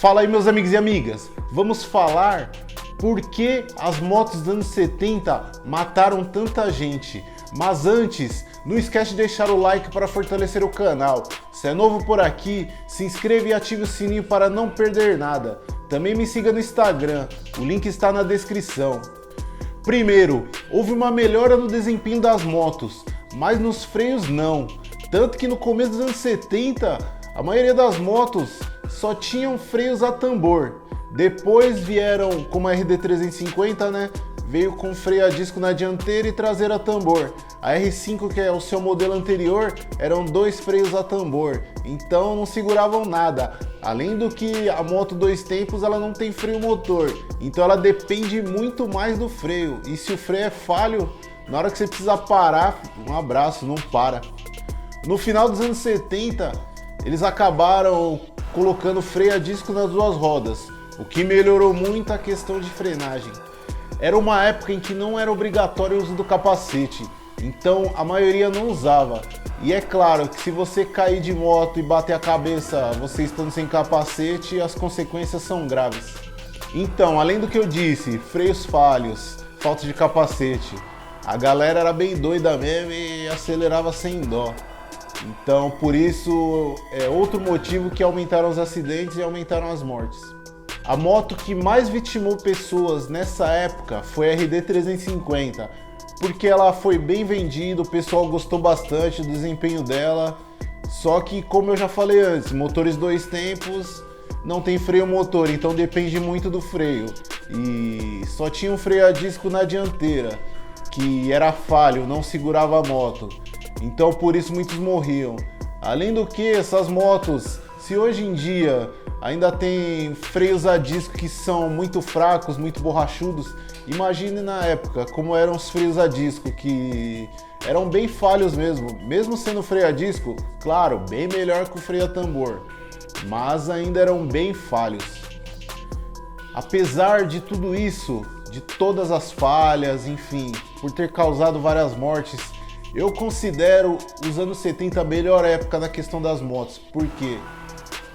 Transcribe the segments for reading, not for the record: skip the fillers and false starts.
Fala aí, meus amigos e amigas, vamos falar por que as motos dos anos 70 mataram tanta gente. Mas antes, não esquece de deixar o like para fortalecer o canal. Se é novo por aqui, se inscreva e ative o sininho para não perder nada. Também me siga no Instagram, o link está na descrição. Primeiro, houve uma melhora no desempenho das motos, mas nos freios não. Tanto que no começo dos anos 70, a maioria das motos só tinham freios a tambor. Depois vieram, como a RD350, né? Veio com freio a disco na dianteira e traseira a tambor. A R5, que é o seu modelo anterior, eram 2 freios a tambor, então não seguravam nada. Além do que a moto 2 tempos ela não tem freio motor, então ela depende muito mais do freio. E se o freio é falho, na hora que você precisa parar, um abraço, não para. No final dos anos 70, eles acabaram colocando freio a disco nas duas rodas, o que melhorou muito a questão de frenagem. Era uma época em que não era obrigatório o uso do capacete, então a maioria não usava. E é claro que se você cair de moto e bater a cabeça você estando sem capacete, as consequências são graves. Então, além do que eu disse, freios falhos, falta de capacete, a galera era bem doida mesmo e acelerava sem dó. Então, por isso, é outro motivo que aumentaram os acidentes e aumentaram as mortes. A moto que mais vitimou pessoas nessa época foi a RD350, porque ela foi bem vendida, o pessoal gostou bastante do desempenho dela. Só que, como eu já falei antes, motores 2 tempos não tem freio motor, então depende muito do freio. E só tinha um freio a disco na dianteira, que era falho, não segurava a moto. Então por isso muitos morriam. Além do que, essas motos, se hoje em dia ainda tem freios a disco que são muito fracos, muito borrachudos, imagine na época como eram os freios a disco, que eram bem falhos mesmo sendo freio a disco, claro, bem melhor que o freio a tambor, mas ainda eram bem falhos. Apesar de tudo isso, de todas as falhas, enfim, por ter causado várias mortes, eu considero os anos 70 a melhor época na questão das motos. Por quê?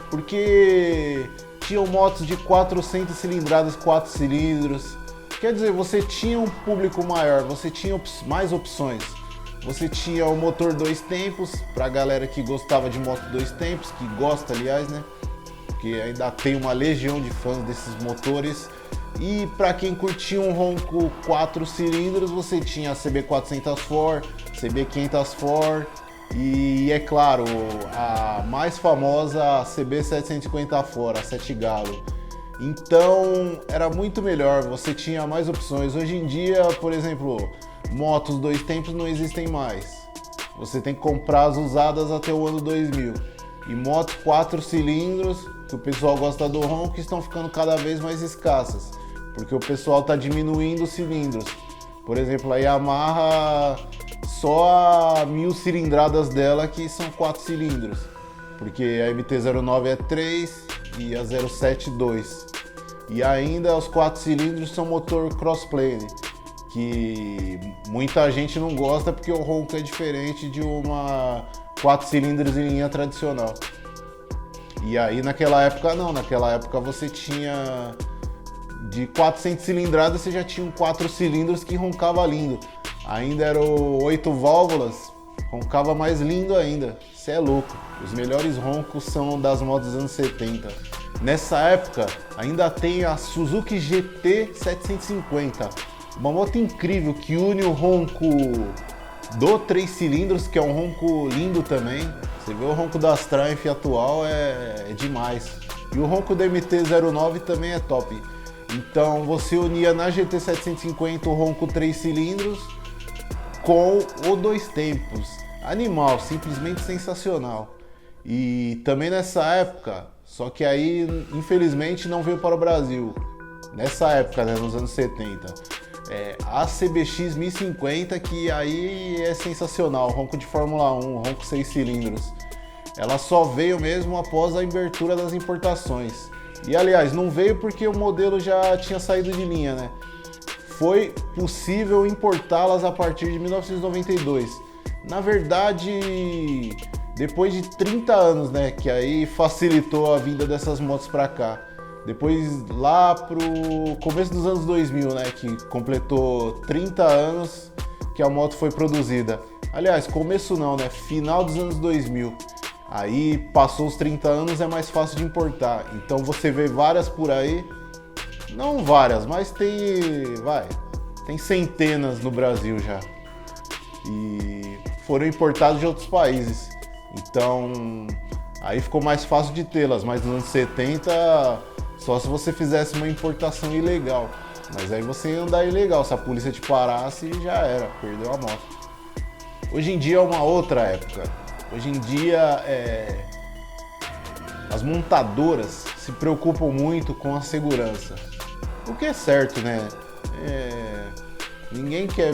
Porque tinham motos de 400 cilindradas, 4 cilindros. Quer dizer, você tinha um público maior, você tinha mais opções. Você tinha o motor 2 tempos, pra galera que gostava de moto 2 tempos, que gosta, aliás, né? Porque ainda tem uma legião de fãs desses motores. E para quem curtia um ronco 4 cilindros, você tinha a CB400 CB500 e, é claro, a mais famosa, a CB750 a 7 galo. Então era muito melhor, você tinha mais opções. Hoje em dia, por exemplo, motos 2 tempos não existem mais. Você tem que comprar as usadas até o ano 2000. E motos 4 cilindros, que o pessoal gosta do ronco, estão ficando cada vez mais escassas, porque o pessoal está diminuindo os cilindros. Por exemplo, a Yamaha, só a 1000 cilindradas dela que são 4 cilindros, porque a MT-09 é 3 e a 07 2. E ainda os 4 cilindros são motor crossplane, que muita gente não gosta porque o ronco é diferente de uma 4 cilindros em linha tradicional. E aí naquela época não, naquela época você tinha de 400 cilindradas, você já tinha 4 cilindros que roncava lindo. Ainda eram 8 válvulas, roncava mais lindo ainda. Cê é louco, os melhores roncos são das motos dos anos 70. Nessa época ainda tem a Suzuki GT 750, uma moto incrível que une o ronco do 3 cilindros, que é um ronco lindo também. Você vê o ronco das Triumph atual, é demais. E o ronco da MT-09 também é top. Então você unia na GT 750 o ronco 3 cilindros com o 2 tempos. Animal, simplesmente sensacional. E também nessa época, só que aí infelizmente não veio para o Brasil. Nessa época, né, nos anos 70. A CBX 1050, que aí é sensacional, ronco de Fórmula 1, ronco 6 cilindros. Ela só veio mesmo após a abertura das importações. E aliás, não veio porque o modelo já tinha saído de linha, né? Foi possível importá-las a partir de 1992. Na verdade, depois de 30 anos, né? Que aí facilitou a vinda dessas motos para cá. Depois lá pro começo dos anos 2000, né, que completou 30 anos que a moto foi produzida. Aliás, começo não, né, final dos anos 2000. Aí passou os 30 anos, é mais fácil de importar. Então você vê várias por aí, não várias, mas tem centenas no Brasil já. E foram importadas de outros países. Então aí ficou mais fácil de tê-las, mas nos anos 70 só se você fizesse uma importação ilegal. Mas aí você ia andar ilegal, se a polícia te parasse já era, perdeu a moto. Hoje em dia é uma outra época. Hoje em dia as montadoras se preocupam muito com a segurança. O que é certo, né? Ninguém quer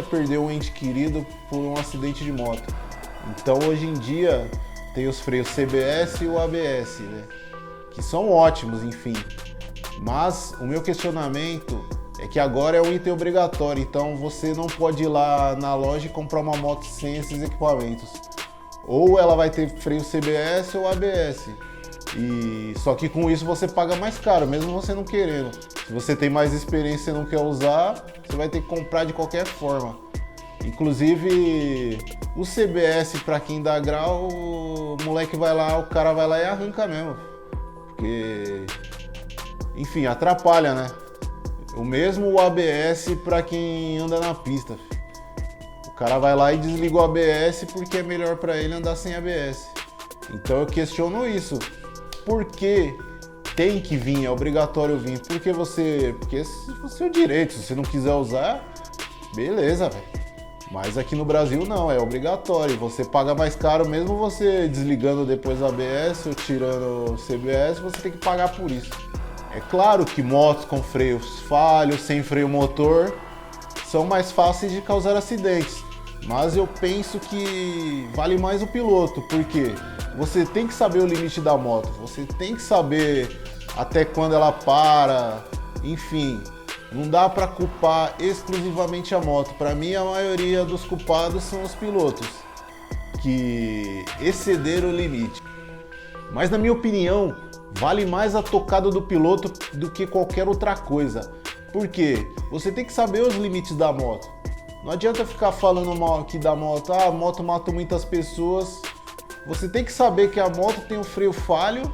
perder um ente querido por um acidente de moto. Então hoje em dia tem os freios CBS e o ABS, né? Que são ótimos, enfim. Mas o meu questionamento é que agora é um item obrigatório, então você não pode ir lá na loja e comprar uma moto sem esses equipamentos. Ou ela vai ter freio CBS ou ABS. Só que com isso você paga mais caro, mesmo você não querendo. Se você tem mais experiência e não quer usar, você vai ter que comprar de qualquer forma. Inclusive o CBS, para quem dá grau, o cara vai lá e arranca mesmo. Porque, enfim, atrapalha, né? O mesmo o ABS para quem anda na pista. O cara vai lá e desliga o ABS porque é melhor para ele andar sem ABS. Então eu questiono isso. Por que tem que vir, é obrigatório vir? Porque é seu direito, se você não quiser usar, beleza, velho. Mas aqui no Brasil não, é obrigatório. Você paga mais caro, mesmo você desligando depois o ABS ou tirando o CBS, você tem que pagar por isso. É claro que motos com freios falhos, sem freio motor, são mais fáceis de causar acidentes. Mas eu penso que vale mais o piloto, porque você tem que saber o limite da moto, você tem que saber até quando ela para, enfim. Não dá para culpar exclusivamente a moto. Para mim, a maioria dos culpados são os pilotos, que excederam o limite. Mas na minha opinião, vale mais a tocada do piloto do que qualquer outra coisa. Por quê? Você tem que saber os limites da moto. Não adianta ficar falando mal aqui da moto, a moto mata muitas pessoas. Você tem que saber que a moto tem um freio falho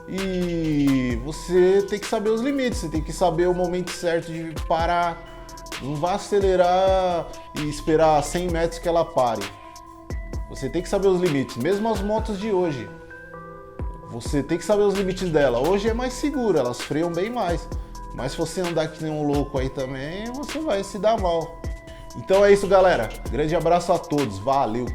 e você tem que saber os limites, você tem que saber o momento certo de parar. Não vá acelerar e esperar 100 metros que ela pare. Você tem que saber os limites, mesmo as motos de hoje. Você tem que saber os limites dela. Hoje é mais seguro, elas freiam bem mais. Mas se você andar que nem um louco aí também, você vai se dar mal. Então é isso, galera. Grande abraço a todos. Valeu!